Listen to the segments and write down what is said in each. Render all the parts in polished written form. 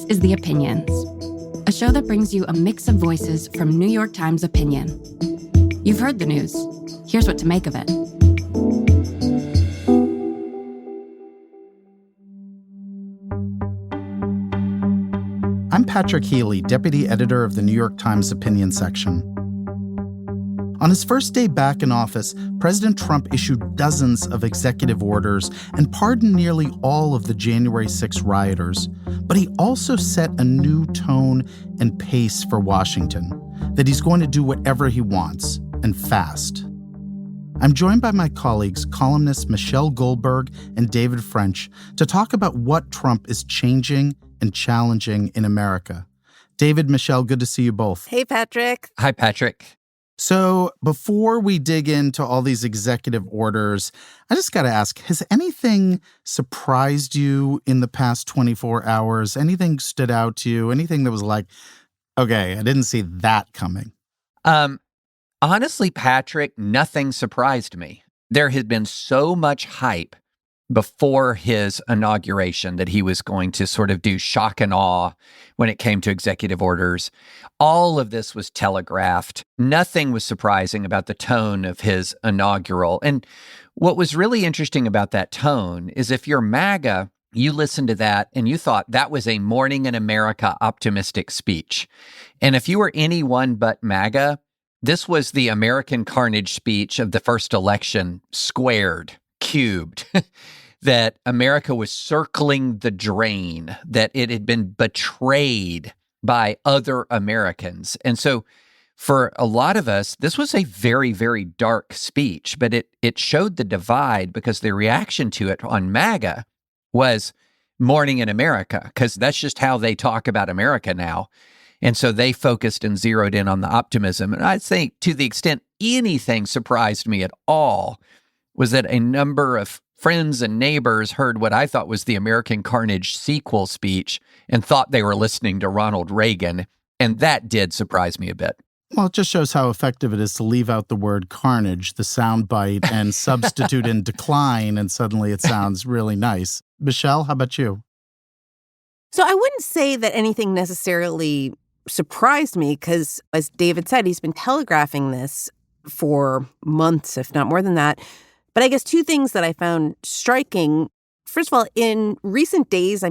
is The Opinions, a show that brings you a mix of voices from New York Times opinion. You've heard the news. Here's what to make of it. I'm Patrick Healy, deputy editor of the New York Times opinion section. On his first day back in office, President Trump issued dozens of executive orders and pardoned nearly all of the January 6 rioters. But he also set a new tone and pace for Washington, that he's going to do whatever he wants, and fast. I'm joined by my colleagues, columnists Michelle Goldberg and David French, to talk about what Trump is changing and challenging in America. David, Michelle, good to see you both. Hey, Patrick. Hi, Patrick. So before we dig into all these executive orders, I just got to ask, has anything surprised you in the past 24 hours? Anything stood out to you? Anything that was like, okay, I didn't see that coming? Honestly, Patrick, nothing surprised me. There had been so much hype before his inauguration that he was going to sort of do shock and awe when it came to executive orders. All of this was telegraphed. Nothing was surprising about the tone of his inaugural. And what was really interesting about that tone is if you're MAGA, you listened to that and you thought that was a Morning in America optimistic speech. And if you were anyone but MAGA, this was the American carnage speech of the first election squared, cubed, that America was circling the drain, that it had been betrayed by other Americans. And so for a lot of us, this was a very, very dark speech, but it showed the divide because the reaction to it on MAGA was Morning in America, because that's just how they talk about America now. And so they focused and zeroed in on the optimism. And I'd say to the extent anything surprised me at all was that a number of friends and neighbors heard what I thought was the American Carnage sequel speech and thought they were listening to Ronald Reagan. And that did surprise me a bit. Well, it just shows how effective it is to leave out the word carnage, the soundbite, and substitute in decline, and suddenly it sounds really nice. Michelle, how about you? So I wouldn't say that anything necessarily surprised me because, as David said, he's been telegraphing this for months, if not more than that. But I guess two things that I found striking. First of all, in recent days,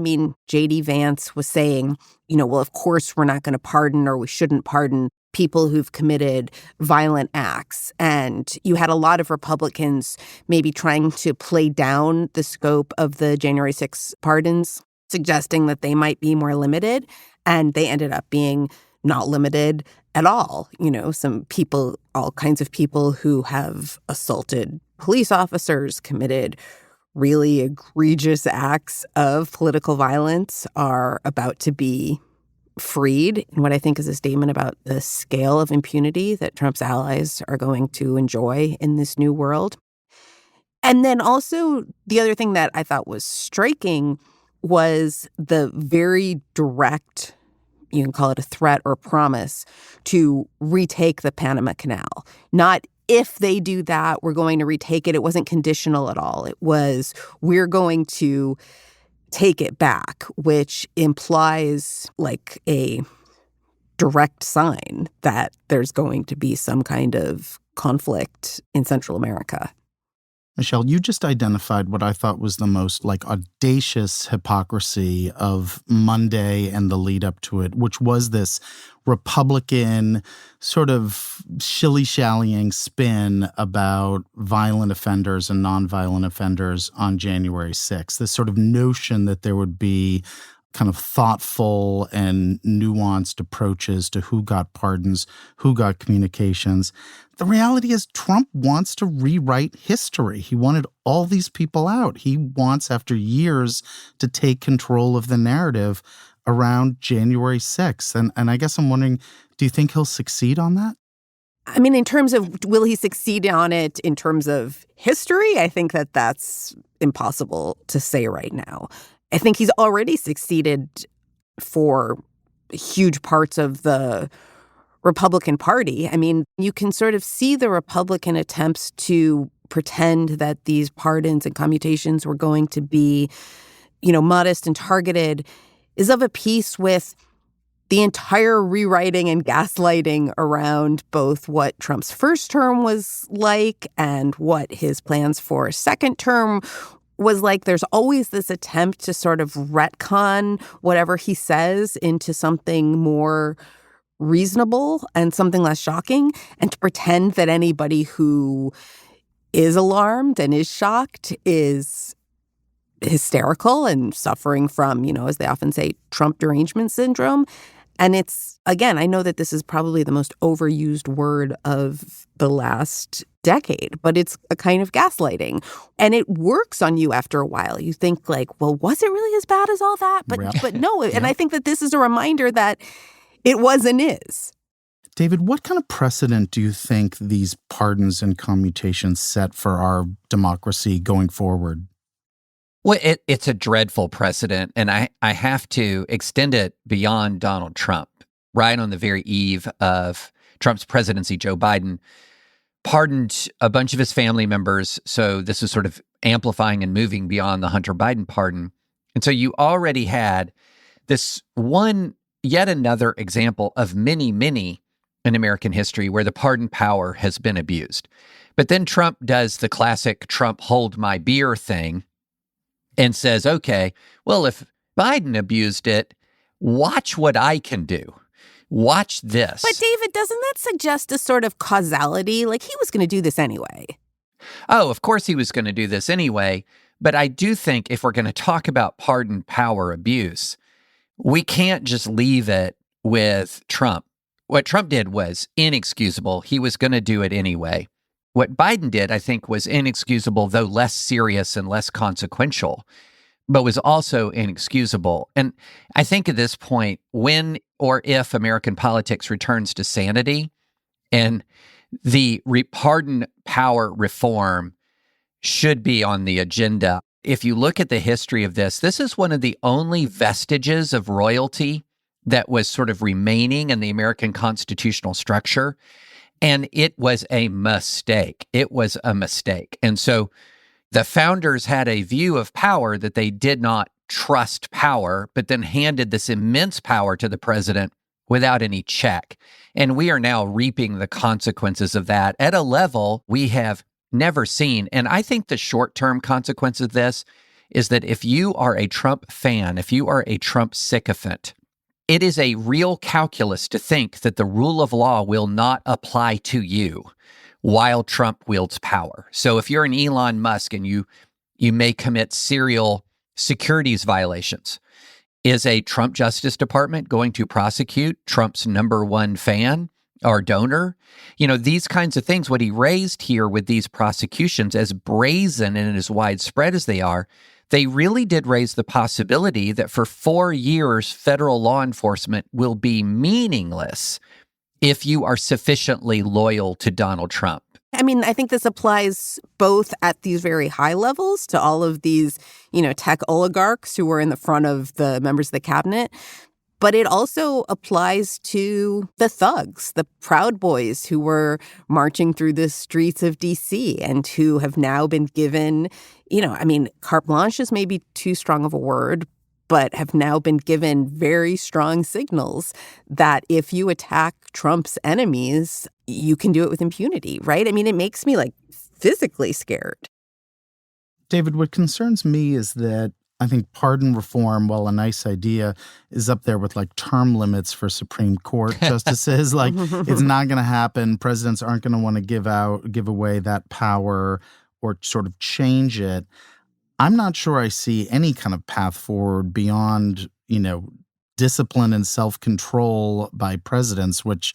J.D. Vance was saying, well, of course, we're not going to pardon or we shouldn't pardon people who've committed violent acts. And you had a lot of Republicans maybe trying to play down the scope of the January 6 pardons, suggesting that they might be more limited. And they ended up being not limited at all. Some people, all kinds of people who have assaulted police officers, committed really egregious acts of political violence are about to be freed in what I think is a statement about the scale of impunity that Trump's allies are going to enjoy in this new world. And then also the other thing that I thought was striking was the very direct, you can call it a threat or promise, to retake the Panama Canal. Not if they do that, we're going to retake it. It wasn't conditional at all. It was, we're going to take it back, which implies like a direct sign that there's going to be some kind of conflict in Central America. Michelle, you just identified what I thought was the most audacious hypocrisy of Monday and the lead up to it, which was this Republican sort of shilly-shallying spin about violent offenders and nonviolent offenders on January 6th. This sort of notion that there would be kind of thoughtful and nuanced approaches to who got pardons, who got communications. The reality is Trump wants to rewrite history. He wanted all these people out. He wants, after years, to take control of the narrative around January 6th. And I guess I'm wondering, do you think he'll succeed on that? In terms of will he succeed on it in terms of history, I think that that's impossible to say right now. I think he's already succeeded for huge parts of the Republican Party. You can sort of see the Republican attempts to pretend that these pardons and commutations were going to be, modest and targeted is of a piece with the entire rewriting and gaslighting around both what Trump's first term was like and what his plans for second term was like. There's always this attempt to sort of retcon whatever he says into something more reasonable and something less shocking, and to pretend that anybody who is alarmed and is shocked is hysterical and suffering from, as they often say, Trump derangement syndrome. And it's, again, I know that this is probably the most overused word of the last decade, but it's a kind of gaslighting. And it works on you after a while. You think like, well, was it really as bad as all that? But no. And I think that this is a reminder that it was and is. David, what kind of precedent do you think these pardons and commutations set for our democracy going forward? Well, it's a dreadful precedent, and I have to extend it beyond Donald Trump. Right on the very eve of Trump's presidency, Joe Biden pardoned a bunch of his family members, so this is sort of amplifying and moving beyond the Hunter Biden pardon. And so you already had this yet another example of many, many in American history where the pardon power has been abused. But then Trump does the classic Trump hold my beer thing and says, okay, well, if Biden abused it, watch what I can do. Watch this. But David, doesn't that suggest a sort of causality? Like he was going to do this anyway. Oh, of course he was going to do this anyway. But I do think if we're going to talk about pardon power abuse, we can't just leave it with Trump. What Trump did was inexcusable. He was going to do it anyway. What Biden did, I think, was inexcusable, though less serious and less consequential, but was also inexcusable. And I think at this point, when or if American politics returns to sanity and the pardon power reform should be on the agenda. If you look at the history of this is one of the only vestiges of royalty that was sort of remaining in the American constitutional structure. And it was a mistake. It was a mistake. And so the founders had a view of power that they did not trust power, but then handed this immense power to the president without any check. And we are now reaping the consequences of that at a level we have never seen. And I think the short-term consequence of this is that if you are a Trump fan, if you are a Trump sycophant, it is a real calculus to think that the rule of law will not apply to you while Trump wields power. So if you're an Elon Musk and you may commit serial securities violations, is a Trump Justice Department going to prosecute Trump's number one fan or donor? These kinds of things, what he raised here with these prosecutions, as brazen and as widespread as they are, they really did raise the possibility that for 4 years, federal law enforcement will be meaningless if you are sufficiently loyal to Donald Trump. I mean, I think this applies both at these very high levels to all of these, tech oligarchs who were in the front of the members of the cabinet. But it also applies to the thugs, the Proud Boys who were marching through the streets of D.C. and who have now been given, carte blanche is maybe too strong of a word, but have now been given very strong signals that if you attack Trump's enemies, you can do it with impunity, right? I mean, it makes me physically scared. David, what concerns me is that I think pardon reform, while a nice idea, is up there with term limits for Supreme Court justices. It's not going to happen. Presidents aren't going to want to give away that power or sort of change it. I'm not sure I see any kind of path forward beyond, discipline and self-control by presidents, which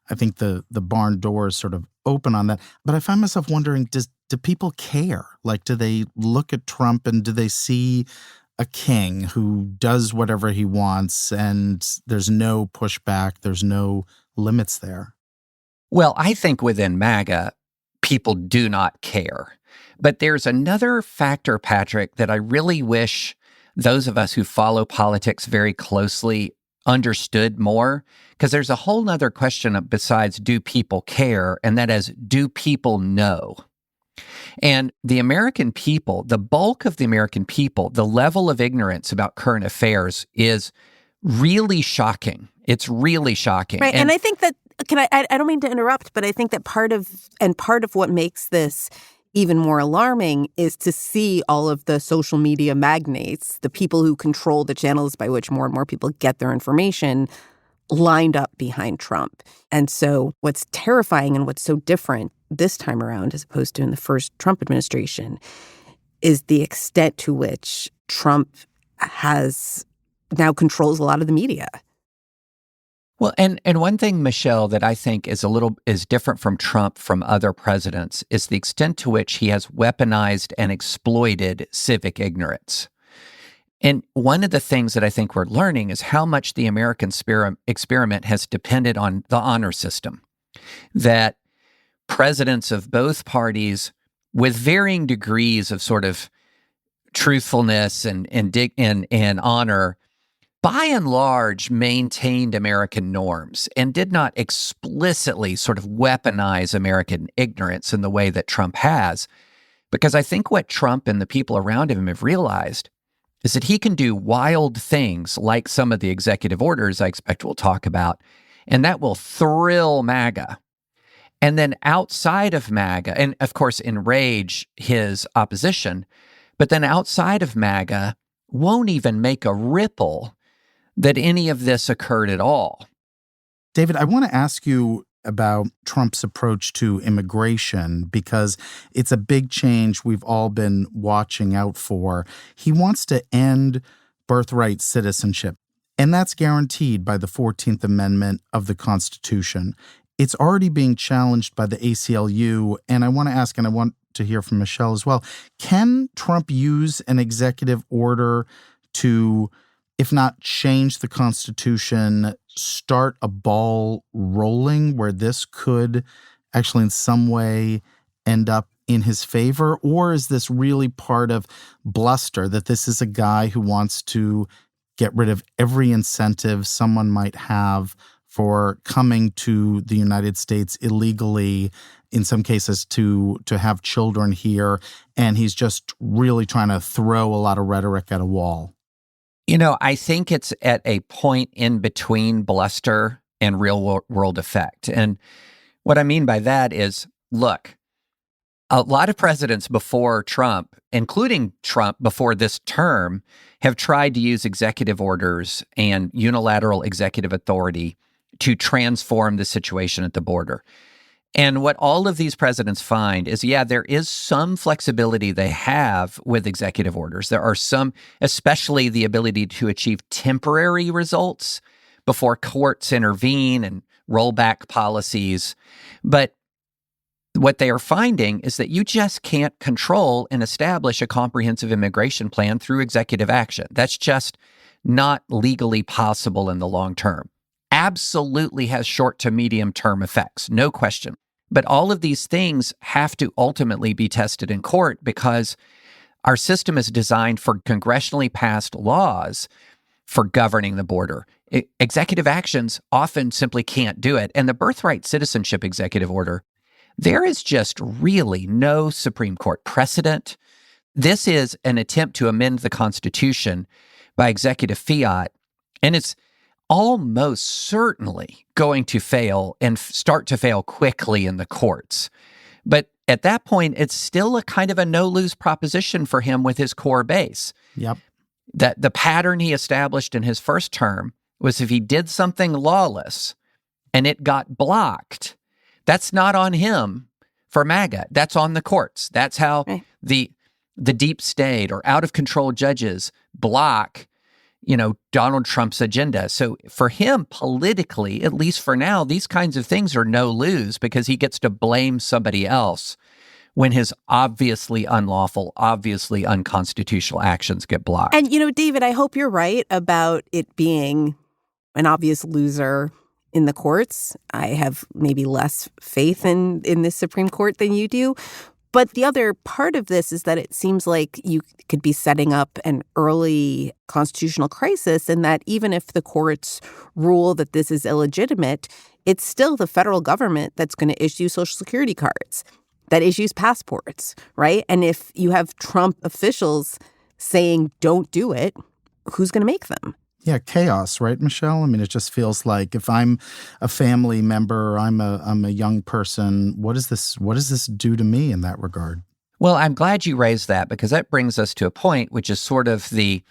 I think the barn door is sort of open on that. But I find myself wondering, do people care? Do they look at Trump and do they see a king who does whatever he wants and there's no pushback, there's no limits there? Well, I think within MAGA, people do not care. But there's another factor, Patrick, that I really wish those of us who follow politics very closely understood more, because there's a whole nother question besides do people care, and that is, do people know? And the American people, the bulk of the American people, the level of ignorance about current affairs is really shocking. It's really shocking. Right. And I think that, I don't mean to interrupt, but I think that part of what makes this even more alarming is to see all of the social media magnates, the people who control the channels by which more and more people get their information, lined up behind Trump. And so what's terrifying and what's so different this time around, as opposed to in the first Trump administration, is the extent to which Trump now controls a lot of the media. Well, and one thing, Michelle, that I think is different from Trump from other presidents is the extent to which he has weaponized and exploited civic ignorance. And one of the things that I think we're learning is how much the American experiment has depended on the honor system. That presidents of both parties, with varying degrees of sort of truthfulness and honor, by and large, maintained American norms and did not explicitly sort of weaponize American ignorance in the way that Trump has. Because I think what Trump and the people around him have realized is that he can do wild things like some of the executive orders I expect we'll talk about, and that will thrill MAGA. And then outside of MAGA, and of course enrage his opposition, but then outside of MAGA won't even make a ripple that any of this occurred at all. David, I want to ask you about Trump's approach to immigration because it's a big change we've all been watching out for. He wants to end birthright citizenship, and that's guaranteed by the 14th Amendment of the Constitution. It's already being challenged by the ACLU, and I want to ask, and I want to hear from Michelle as well, can Trump use an executive order to, if not change the Constitution, start a ball rolling where this could actually in some way end up in his favor? Or is this really part of bluster, that this is a guy who wants to get rid of every incentive someone might have for coming to the United States illegally, in some cases to have children here, and he's just really trying to throw a lot of rhetoric at a wall? You know, I think it's at a point in between bluster and real world effect. And what I mean by that is, look, a lot of presidents before Trump, including Trump before this term, have tried to use executive orders and unilateral executive authority to transform the situation at the border. And what all of these presidents find is, yeah, there is some flexibility they have with executive orders. There are some, especially the ability to achieve temporary results before courts intervene and roll back policies. But what they are finding is that you just can't control and establish a comprehensive immigration plan through executive action. That's just not legally possible in the long term. Absolutely has short to medium term effects, no question. But all of these things have to ultimately be tested in court because our system is designed for congressionally passed laws for governing the border. Executive actions often simply can't do it. And the birthright citizenship executive order, there is just really no Supreme Court precedent. This is an attempt to amend the Constitution by executive fiat, and it's almost certainly going to fail and start to fail quickly in the courts. But at that point, it's still a kind of a no-lose proposition for him with his core base. Yep. That the pattern he established in his first term was if he did something lawless and it got blocked, that's not on him for MAGA. That's on the courts. That's how the deep state or out-of-control judges block Donald Trump's agenda. So for him, politically, at least for now, these kinds of things are no lose because he gets to blame somebody else when his obviously unlawful, obviously unconstitutional actions get blocked. And, David, I hope you're right about it being an obvious loser in the courts. I have maybe less faith in this Supreme Court than you do. But the other part of this is that it seems like you could be setting up an early constitutional crisis, and that even if the courts rule that this is illegitimate, it's still the federal government that's going to issue Social Security cards. that issues passports, right? And if you have Trump officials saying don't do it, who's going to make them? Yeah, chaos, right, Michelle? I mean, it just feels like if I'm a family member or I'm a young person, what does this do to me in that regard? Well, I'm glad you raised that, because that brings us to a point which is sort of the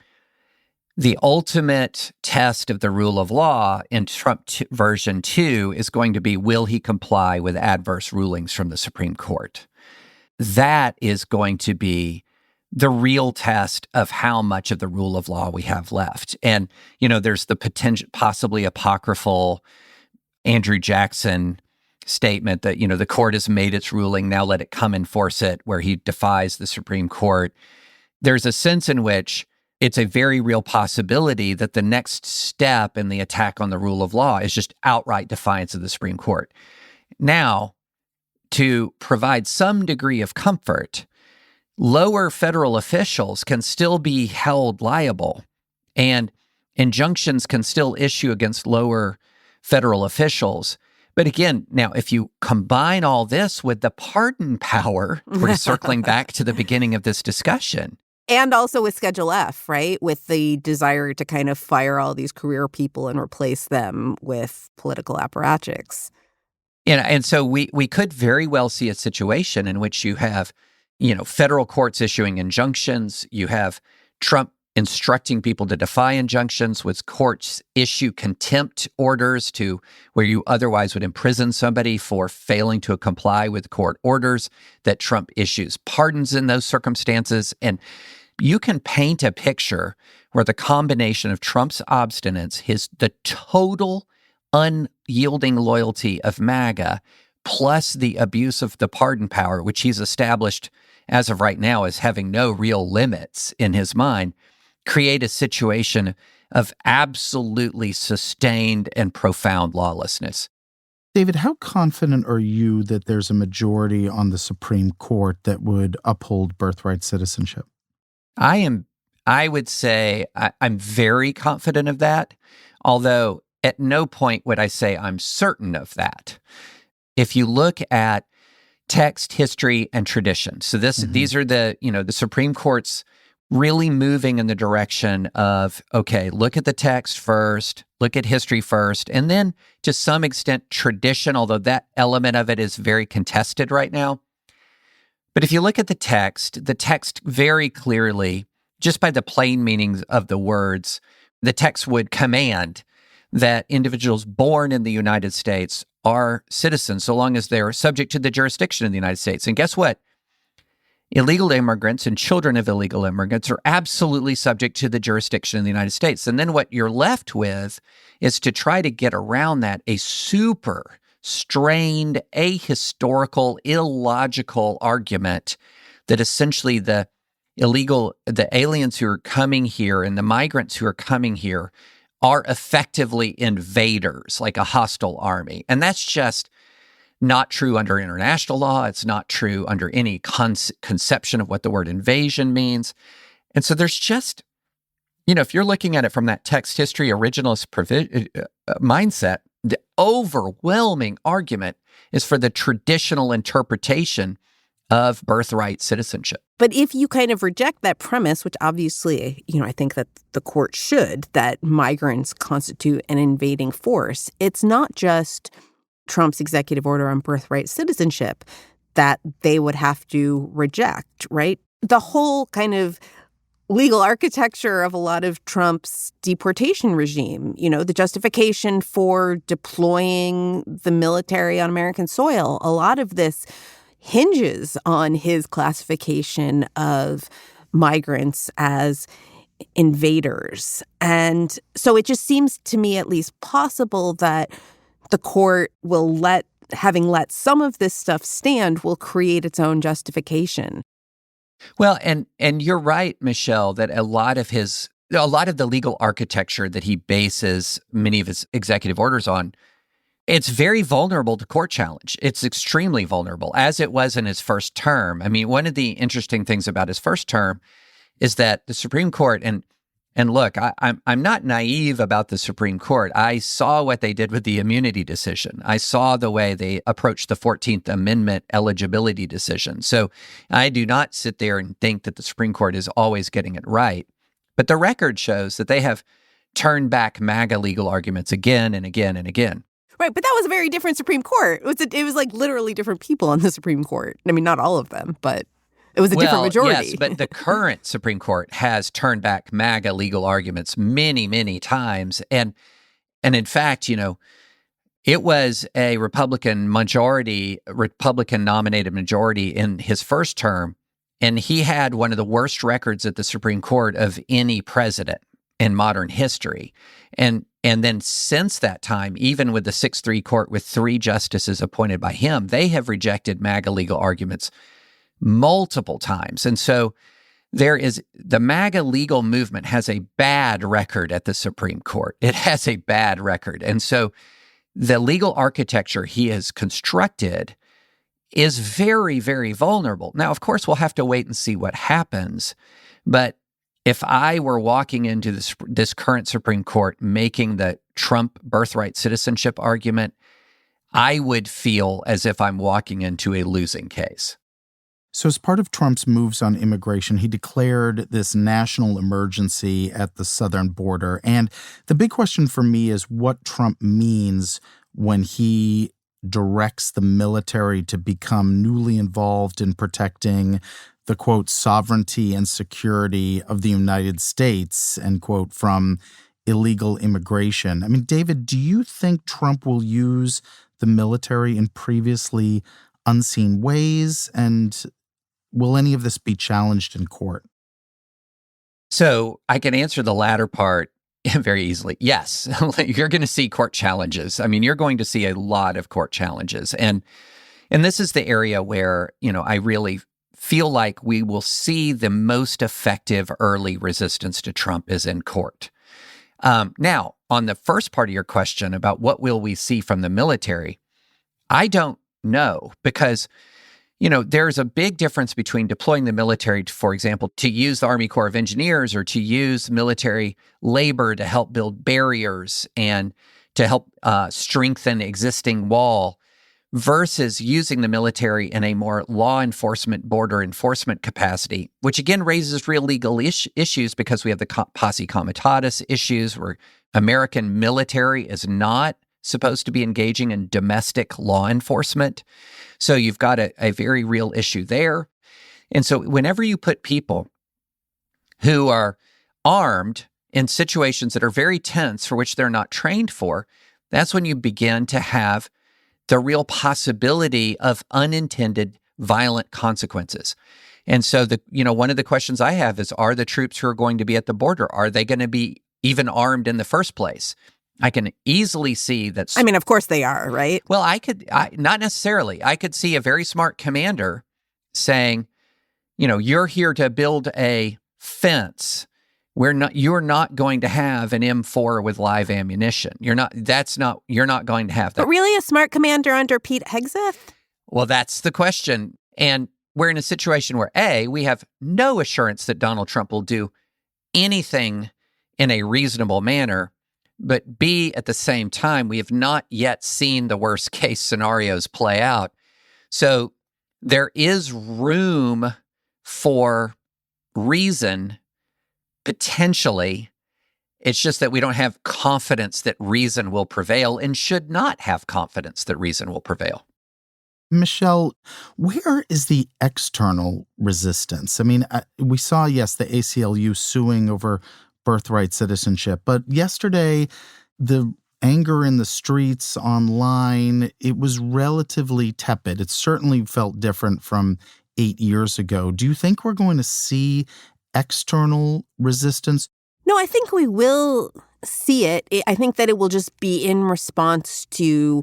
ultimate test of the rule of law in Trump version 2 is going to be, will he comply with adverse rulings from the Supreme Court? That is going to be the real test of how much of the rule of law we have left. And, there's the potential, possibly apocryphal Andrew Jackson statement that, the court has made its ruling, now let it come enforce it, where he defies the Supreme Court. There's a sense in which it's a very real possibility that the next step in the attack on the rule of law is just outright defiance of the Supreme Court. Now, to provide some degree of comfort, lower federal officials can still be held liable, and injunctions can still issue against lower federal officials. But again, now, if you combine all this with the pardon power, we're circling back to the beginning of this discussion. And also with Schedule F, right? With the desire to kind of fire all these career people and replace them with political apparatchiks. And so we could very well see a situation in which you have, federal courts issuing injunctions. You have Trump instructing people to defy injunctions, with courts issue contempt orders to where you otherwise would imprison somebody for failing to comply with court orders, that Trump issues pardons in those circumstances. And you can paint a picture where the combination of Trump's obstinance, the total unyielding loyalty of MAGA, plus the abuse of the pardon power, which he's established as of right now as having no real limits in his mind, create a situation of absolutely sustained and profound lawlessness. David, how confident are you that there's a majority on the Supreme Court that would uphold birthright citizenship? I would say I'm very confident of that, although at no point would I say I'm certain of that. If you look at text, history, and tradition, so these are the Supreme Court's really moving in the direction of, okay, look at the text first, look at history first, and then to some extent tradition, although that element of it is very contested right now. But if you look at the text very clearly, just by the plain meanings of the words, the text would command that individuals born in the United States are citizens so long as they're subject to the jurisdiction of the United States. And guess what? Illegal immigrants and children of illegal immigrants are absolutely subject to the jurisdiction of the United States. And then what you're left with is to try to get around that a super strained, ahistorical, illogical argument that essentially the aliens who are coming here and the migrants who are coming here are effectively invaders, like a hostile army. And that's just not true under international law. It's not true under any conception of what the word invasion means. And so there's just, if you're looking at it from that text history originalist mindset, the overwhelming argument is for the traditional interpretation of birthright citizenship. But if you kind of reject that premise, which obviously, I think that the court should, that migrants constitute an invading force, it's not just Trump's executive order on birthright citizenship that they would have to reject, right? The whole kind of legal architecture of a lot of Trump's deportation regime, the justification for deploying the military on American soil, a lot of this hinges on his classification of migrants as invaders. And so it just seems to me at least possible that the court will having let some of this stuff stand, will create its own justification. Well, and you're right, Michelle, that a lot of the legal architecture that he bases many of his executive orders on, it's very vulnerable to court challenge. It's extremely vulnerable, as it was in his first term. I mean, one of the interesting things about his first term is that the Supreme Court, and And look, I'm not naive about the Supreme Court. I saw what they did with the immunity decision. I saw the way they approached the 14th Amendment eligibility decision. So I do not sit there and think that the Supreme Court is always getting it right. But the record shows that they have turned back MAGA legal arguments again and again and again. Right, but that was a very different Supreme Court. It was like literally different people on the Supreme Court. I mean, not all of them, but it was a different majority. Yes, but the current Supreme Court has turned back MAGA legal arguments many, many times. And in fact, it was a Republican-nominated majority in his first term, and he had one of the worst records at the Supreme Court of any president in modern history. And then since that time, even with the 6-3 court with 3 justices appointed by him, they have rejected MAGA legal arguments multiple times. And so the MAGA legal movement has a bad record at the Supreme Court. It has a bad record. And so the legal architecture he has constructed is very, very vulnerable. Now, of course, we'll have to wait and see what happens. But if I were walking into this current Supreme Court making the Trump birthright citizenship argument, I would feel as if I'm walking into a losing case. So as part of Trump's moves on immigration, he declared this national emergency at the southern border. And the big question for me is what Trump means when he directs the military to become newly involved in protecting the, quote, sovereignty and security of the United States, end quote, from illegal immigration. I mean, David, do you think Trump will use the military in previously unseen ways? And will any of this be challenged in court? So I can answer the latter part very easily. Yes, you're going to see court challenges. I mean, you're going to see a lot of court challenges. And this is the area where, I really feel like we will see the most effective early resistance to Trump is in court. Now, on the first part of your question about what will we see from the military, I don't know because, there's a big difference between deploying the military, for example, to use the Army Corps of Engineers or to use military labor to help build barriers and to help strengthen existing wall versus using the military in a more law enforcement, border enforcement capacity, which again raises real legal issues because we have the posse comitatus issues where American military is not supposed to be engaging in domestic law enforcement. So you've got a very real issue there. And so whenever you put people who are armed in situations that are very tense for which they're not trained for, that's when you begin to have the real possibility of unintended violent consequences. And so one of the questions I have is, are the troops who are going to be at the border, are they going to be even armed in the first place? I can easily see that. I mean, of course they are, right? Well, not necessarily. I could see a very smart commander saying, you're here to build a fence. You're not going to have an M4 with live ammunition. You're not going to have that. But really a smart commander under Pete Hegseth? Well, that's the question. And we're in a situation where A, we have no assurance that Donald Trump will do anything in a reasonable manner. But B, at the same time, we have not yet seen the worst case scenarios play out. So there is room for reason, potentially. It's just that we don't have confidence that reason will prevail and should not have confidence that reason will prevail. Michelle, where is the external resistance? I mean, we saw, yes, the ACLU suing over birthright citizenship. But yesterday, the anger in the streets, online, it was relatively tepid. It certainly felt different from 8 years ago. Do you think we're going to see external resistance? No, I think we will see it. I think that it will just be in response to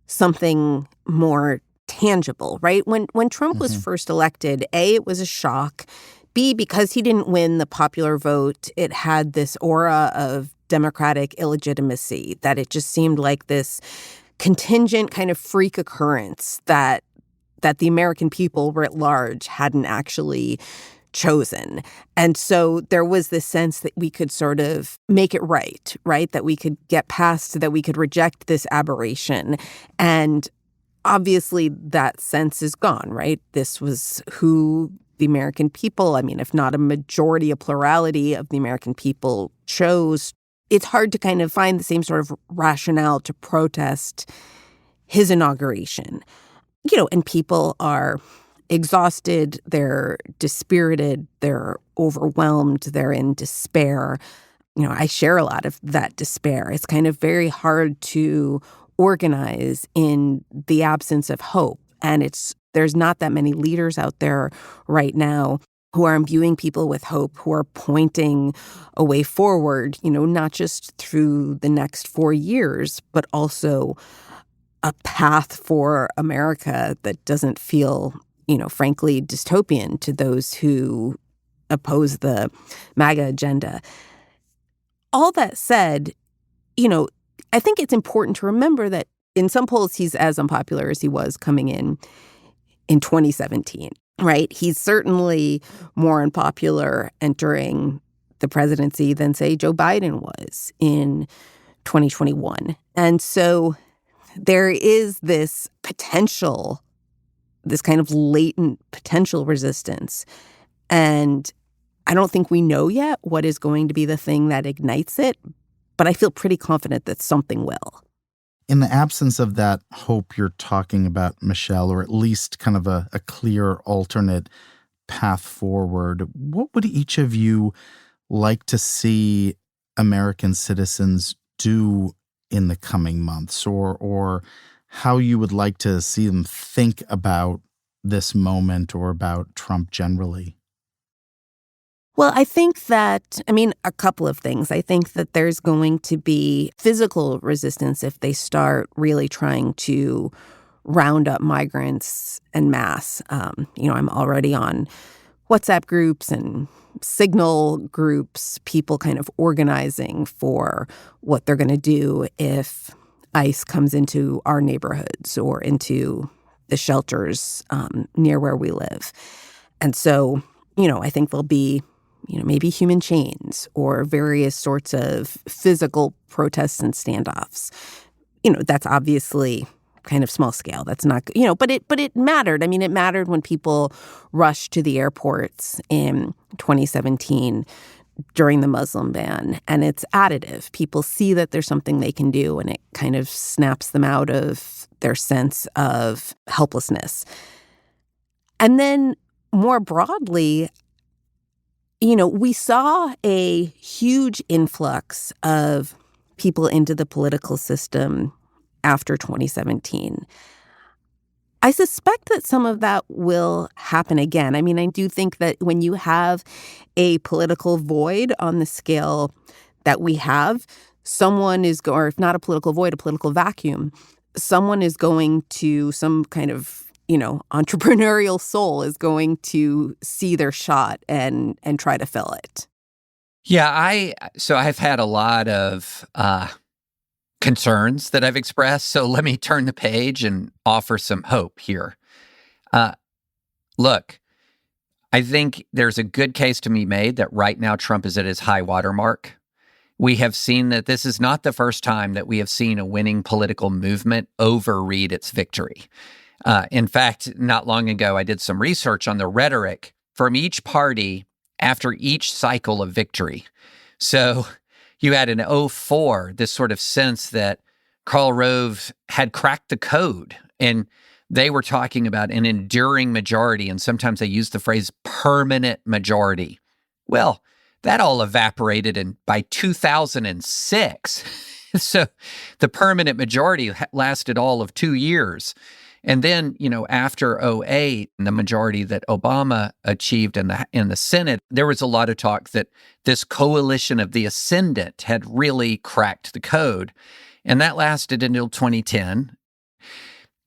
something more tangible, right? When Trump was first elected, A, it was a shock. B, because he didn't win the popular vote, it had this aura of Democratic illegitimacy, that it just seemed like this contingent kind of freak occurrence that the American people writ large hadn't actually chosen. And so there was this sense that we could sort of make it right? That we could get past, that we could reject this aberration. And obviously that sense is gone, right? This was who the American people, I mean, if not a majority, a plurality of the American people chose. It's hard to kind of find the same sort of rationale to protest his inauguration. And people are exhausted, they're dispirited, they're overwhelmed, they're in despair. I share a lot of that despair. It's kind of very hard to organize in the absence of hope. And there's not that many leaders out there right now who are imbuing people with hope, who are pointing a way forward, not just through the next 4 years, but also a path for America that doesn't feel, frankly, dystopian to those who oppose the MAGA agenda. All that said, I think it's important to remember that in some polls, he's as unpopular as he was coming in 2017, right? He's certainly more unpopular entering the presidency than, say, Joe Biden was in 2021. And so there is this potential, this kind of latent potential resistance. And I don't think we know yet what is going to be the thing that ignites it, but I feel pretty confident that something will. In the absence of that hope you're talking about, Michelle, or at least kind of a clear alternate path forward, what would each of you like to see American citizens do in the coming months, or how you would like to see them think about this moment or about Trump generally? Well, I think that, a couple of things. I think that there's going to be physical resistance if they start really trying to round up migrants en masse. I'm already on WhatsApp groups and Signal groups, people kind of organizing for what they're going to do if ICE comes into our neighborhoods or into the shelters near where we live. And so, I think there'll be maybe human chains or various sorts of physical protests and standoffs. That's obviously kind of small scale. That's not, but it mattered. It mattered when people rushed to the airports in 2017 during the Muslim ban. And it's additive. People see that there's something they can do, and it kind of snaps them out of their sense of helplessness. And then more broadly, we saw a huge influx of people into the political system after 2017. I suspect that some of that will happen again. I do think that when you have a political void on the scale that we have, someone is or if not a political void, a political vacuum, someone is going to, some kind of entrepreneurial soul is going to see their shot and try to fill it. Yeah, I've had a lot of concerns that I've expressed. So let me turn the page and offer some hope here. Look, I think there's a good case to be made that right now Trump is at his high water mark. We have seen that this is not the first time that we have seen a winning political movement overread its victory. In fact, not long ago, I did some research on the rhetoric from each party after each cycle of victory. So you had in 2004 this sort of sense that Karl Rove had cracked the code, and they were talking about an enduring majority, and sometimes they used the phrase permanent majority. Well, that all evaporated by 2006. So the permanent majority lasted all of 2 years. And then, after 2008, the majority that Obama achieved in the Senate, there was a lot of talk that this coalition of the ascendant had really cracked the code. And that lasted until 2010.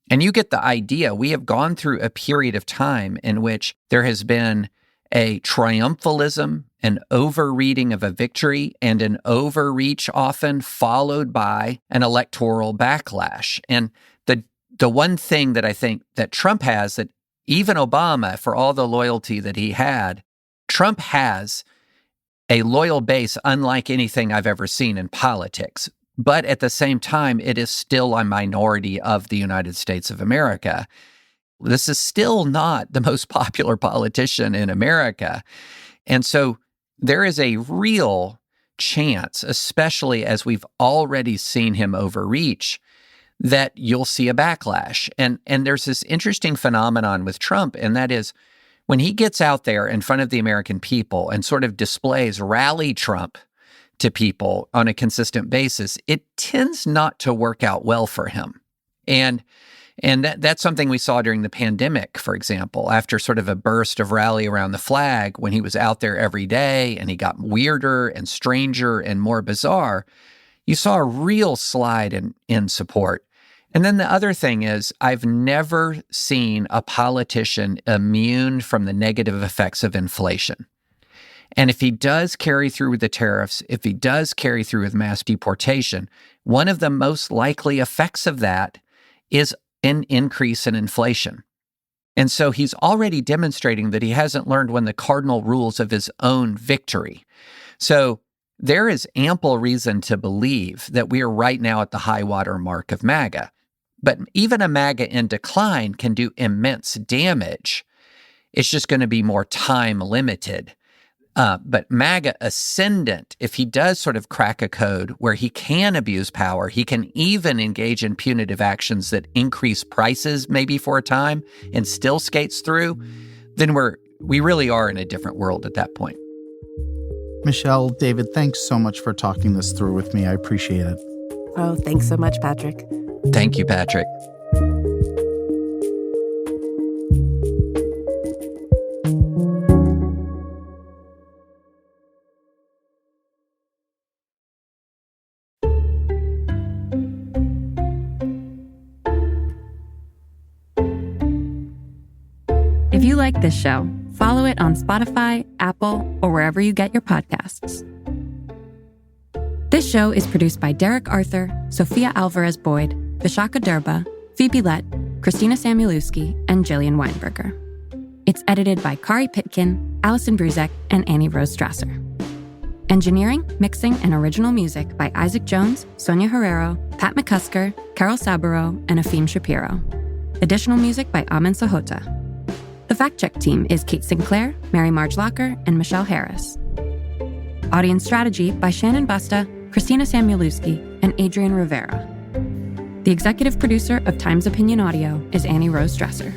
And you get the idea. We have gone through a period of time in which there has been a triumphalism, an overreading of a victory, and an overreach often followed by an electoral backlash. And the one thing that I think that Trump has that even Obama, for all the loyalty that he had, Trump has a loyal base unlike anything I've ever seen in politics. But at the same time, it is still a minority of the United States of America. This is still not the most popular politician in America. And so there is a real chance, especially as we've already seen him overreach, that you'll see a backlash. And there's this interesting phenomenon with Trump, and that is when he gets out there in front of the American people and sort of displays rally Trump to people on a consistent basis, it tends not to work out well for him. And that's something we saw during the pandemic, for example, after sort of a burst of rally around the flag, when he was out there every day and he got weirder and stranger and more bizarre, you saw a real slide in support. And then the other thing is, I've never seen a politician immune from the negative effects of inflation. And if he does carry through with the tariffs, if he does carry through with mass deportation, one of the most likely effects of that is an increase in inflation. And so he's already demonstrating that he hasn't learned one of the cardinal rules of his own victory. So there is ample reason to believe that we are right now at the high water mark of MAGA. But even a MAGA in decline can do immense damage. It's just going to be more time limited. But MAGA ascendant, if he does sort of crack a code where he can abuse power, he can even engage in punitive actions that increase prices maybe for a time and still skates through, then we really are in a different world at that point. Michelle, David, thanks so much for talking this through with me. I appreciate it. Oh, thanks so much, Patrick. Thank you, Patrick. If you like this show, follow it on Spotify, Apple, or wherever you get your podcasts. This show is produced by Derek Arthur, Sophia Alvarez-Boyd, Vishaka Durba, Phoebe Lett, Christina Samuelewski, and Jillian Weinberger. It's edited by Kari Pitkin, Allison Bruzek, and Annie Rose Strasser. Engineering, mixing, and original music by Isaac Jones, Sonia Herrero, Pat McCusker, Carol Saburo, and Afim Shapiro. Additional music by Amin Sahota. The fact-check team is Kate Sinclair, Mary Marge Locker, and Michelle Harris. Audience strategy by Shannon Busta, Christina Samuelewski, and Adrian Rivera. The executive producer of Times Opinion Audio is Annie Rose Strasser.